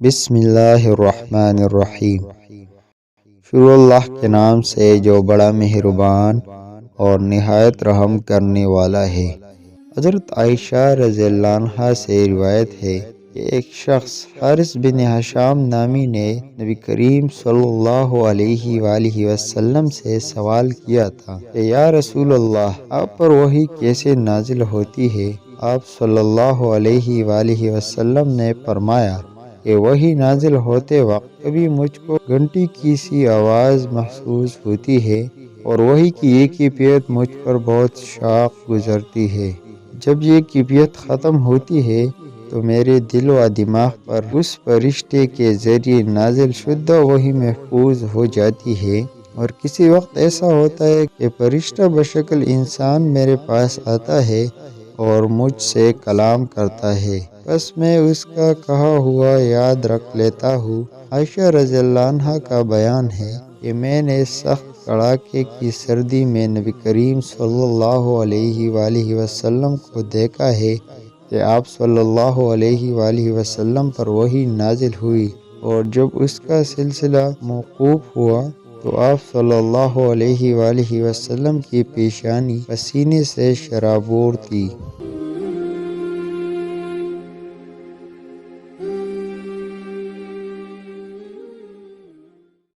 بسم اللہ الرحمن الرحیم۔ شروع اللہ کے نام سے جو بڑا مہربان اور نہایت رحم کرنے والا ہے۔ حضرت عائشہ رضی اللہ عنہا سے روایت ہے کہ ایک شخص حارث بن ہشام نامی نے نبی کریم صلی اللہ علیہ وآلہ وسلم سے سوال کیا تھا کہ یا رسول اللہ، آپ پر وحی کیسے نازل ہوتی ہے؟ آپ صلی اللہ علیہ وآلہ وسلم نے فرمایا کہ وحی نازل ہوتے وقت کبھی مجھ کو گھنٹی کی سی آواز محسوس ہوتی ہے اور وحی کی یہ کیفیت مجھ پر بہت شاق گزرتی ہے۔ جب یہ کیفیت ختم ہوتی ہے تو میرے دل و دماغ پر اس فرشتے کے ذریعے نازل شدہ وحی محفوظ ہو جاتی ہے، اور کسی وقت ایسا ہوتا ہے کہ فرشتہ بشکل انسان میرے پاس آتا ہے اور مجھ سے کلام کرتا ہے، بس میں اس کا کہا ہوا یاد رکھ لیتا ہوں۔ عائشہ رضی اللہ عنہا کا بیان ہے کہ میں نے سخت کڑاکے کی سردی میں نبی کریم صلی اللہ علیہ وآلہ وسلم کو دیکھا ہے کہ آپ صلی اللہ علیہ وآلہ وسلم پر وحی نازل ہوئی، اور جب اس کا سلسلہ موقوف ہوا تو آپ صلی اللہ علیہ وآلہ وسلم کی پیشانی پسینے سے شرابور تھی۔